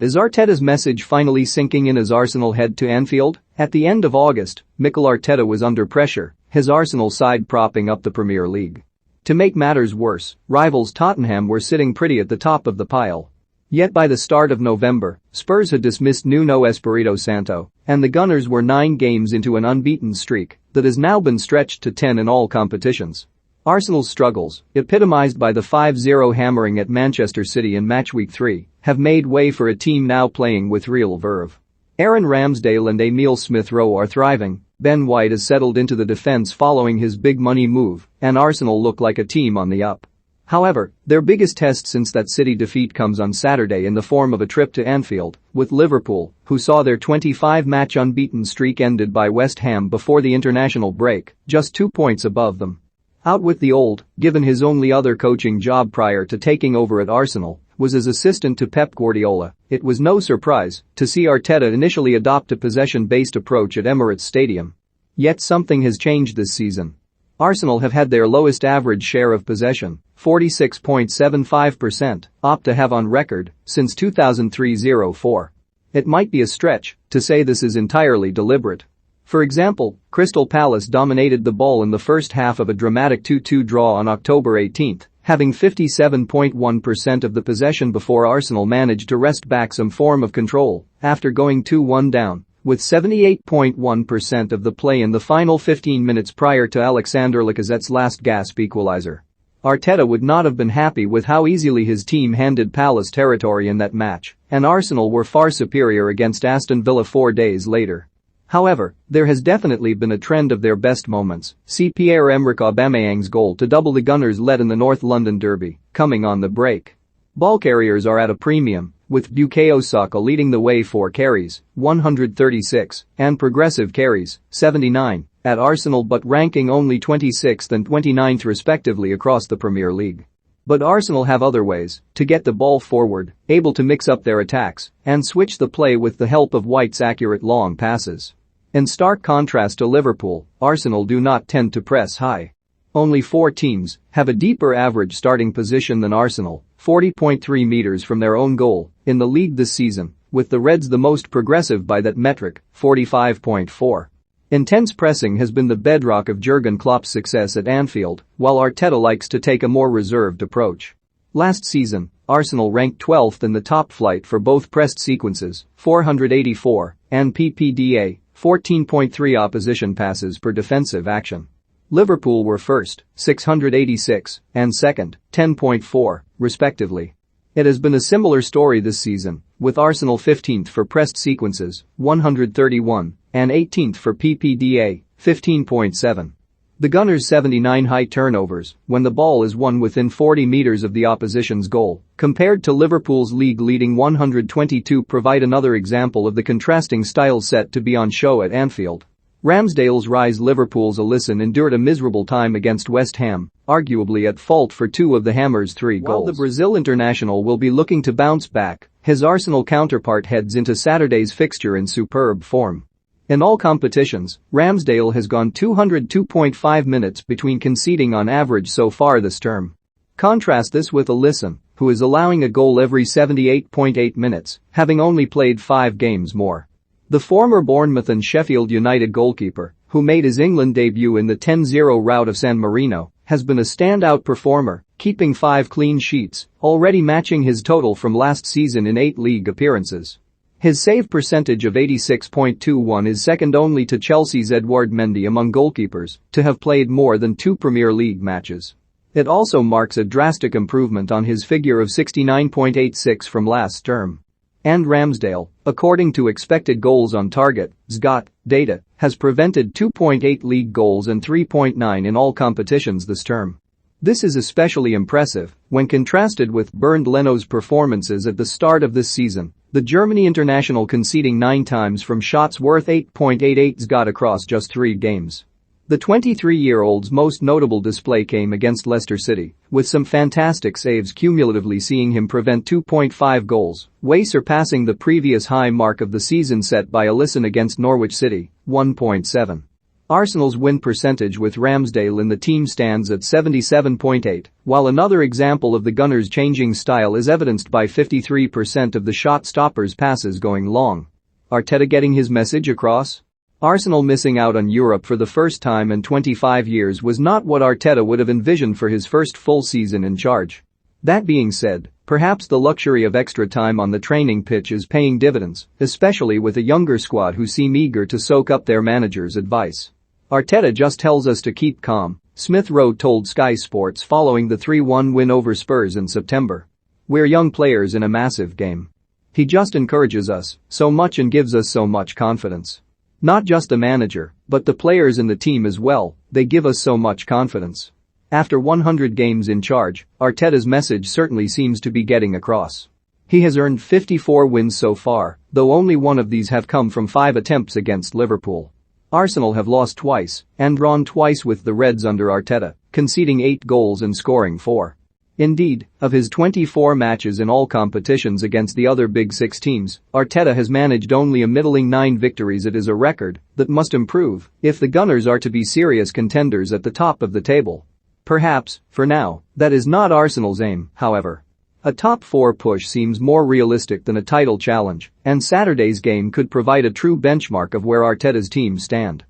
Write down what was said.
Is Arteta's message finally sinking in as Arsenal head to Anfield? At the end of August, Mikel Arteta was under pressure, his Arsenal side propping up the Premier League. To make matters worse, rivals Tottenham were sitting pretty at the top of the pile. Yet by the start of November, Spurs had dismissed Nuno Espirito Santo, and the Gunners were 9 games into an unbeaten streak that has now been stretched to 10 in all competitions. Arsenal's struggles, epitomized by the 5-0 hammering at Manchester City in matchweek 3, have made way for a team now playing with real verve. Aaron Ramsdale and Emile Smith-Rowe are thriving, Ben White has settled into the defense following his big money move, and Arsenal look like a team on the up. However, their biggest test since that City defeat comes on Saturday in the form of a trip to Anfield, with Liverpool, who saw their 25-match unbeaten streak ended by West Ham before the international break, just 2 points above them. Out with the old, given his only other coaching job prior to taking over at Arsenal was as assistant to Pep Guardiola, it was no surprise to see Arteta initially adopt a possession-based approach at Emirates Stadium. Yet something has changed this season. Arsenal have had their lowest average share of possession, 46.75%, opt to have on record, since 2003-04. It might be a stretch to say this is entirely deliberate. For example, Crystal Palace dominated the ball in the first half of a dramatic 2-2 draw on October 18, having 57.1% of the possession before Arsenal managed to wrest back some form of control after going 2-1 down, with 78.1% of the play in the final 15 minutes prior to Alexander Lacazette's last gasp equalizer. Arteta would not have been happy with how easily his team handed Palace territory in that match, and Arsenal were far superior against Aston Villa 4 days later. However, there has definitely been a trend of their best moments. See Pierre-Emerick Aubameyang's goal to double the Gunners led in the North London derby, coming on the break. Ball carriers are at a premium, with Bukayo Saka leading the way for carries, 136, and progressive carries, 79, at Arsenal but ranking only 26th and 29th respectively across the Premier League. But Arsenal have other ways to get the ball forward, able to mix up their attacks and switch the play with the help of White's accurate long passes. In stark contrast to Liverpool, Arsenal do not tend to press high. Only 4 teams have a deeper average starting position than Arsenal, 40.3 meters from their own goal, in the league this season, with the Reds the most progressive by that metric, 45.4. Intense pressing has been the bedrock of Jurgen Klopp's success at Anfield, while Arteta likes to take a more reserved approach. Last season, Arsenal ranked 12th in the top flight for both pressed sequences, 484, and PPDA, 14.3 opposition passes per defensive action. Liverpool were first, 686, and second, 10.4, respectively. It has been a similar story this season, with Arsenal 15th for pressed sequences, 131, and 18th for PPDA, 15.7. The Gunners' 79 high turnovers when the ball is won within 40 meters of the opposition's goal, compared to Liverpool's league-leading 122, provide another example of the contrasting styles set to be on show at Anfield. Ramsdale's rise. Liverpool's Alisson endured a miserable time against West Ham, arguably at fault for 2 of the Hammers' 3 goals. While the Brazil international will be looking to bounce back, his Arsenal counterpart heads into Saturday's fixture in superb form. In all competitions, Ramsdale has gone 202.5 minutes between conceding on average so far this term. Contrast this with Alisson, who is allowing a goal every 78.8 minutes, having only played 5 games more. The former Bournemouth and Sheffield United goalkeeper, who made his England debut in the 10-0 rout of San Marino, has been a standout performer, keeping 5 clean sheets, already matching his total from last season in 8 league appearances. His save percentage of 86.21 is second only to Chelsea's Edouard Mendy among goalkeepers to have played more than 2 Premier League matches. It also marks a drastic improvement on his figure of 69.86 from last term. And Ramsdale, according to expected goals on target, XGOT data, has prevented 2.8 league goals and 3.9 in all competitions this term. This is especially impressive when contrasted with Bernd Leno's performances at the start of this season, the Germany international conceding 9 times from shots worth 8.88 XGOT across just 3 games. The 23-year-old's most notable display came against Leicester City, with some fantastic saves cumulatively seeing him prevent 2.5 goals, way surpassing the previous high mark of the season set by Alisson against Norwich City, 1.7. Arsenal's win percentage with Ramsdale in the team stands at 77.8, while another example of the Gunners' changing style is evidenced by 53% of the shot stoppers' passes going long. Arteta getting his message across? Arsenal missing out on Europe for the first time in 25 years was not what Arteta would have envisioned for his first full season in charge. That being said, perhaps the luxury of extra time on the training pitch is paying dividends, especially with a younger squad who seem eager to soak up their manager's advice. Arteta just tells us to keep calm, Smith Rowe told Sky Sports following the 3-1 win over Spurs in September. We're young players in a massive game. He just encourages us so much and gives us so much confidence. Not just the manager, but the players in the team as well, they give us so much confidence. After 100 games in charge, Arteta's message certainly seems to be getting across. He has earned 54 wins so far, though only one of these have come from 5 attempts against Liverpool. Arsenal have lost twice and drawn twice with the Reds under Arteta, conceding 8 goals and scoring 4. Indeed, of his 24 matches in all competitions against the other Big Six teams, Arteta has managed only a middling 9 victories. It is a record that must improve if the Gunners are to be serious contenders at the top of the table. Perhaps, for now, that is not Arsenal's aim, however. A top 4 push seems more realistic than a title challenge, and Saturday's game could provide a true benchmark of where Arteta's team stand.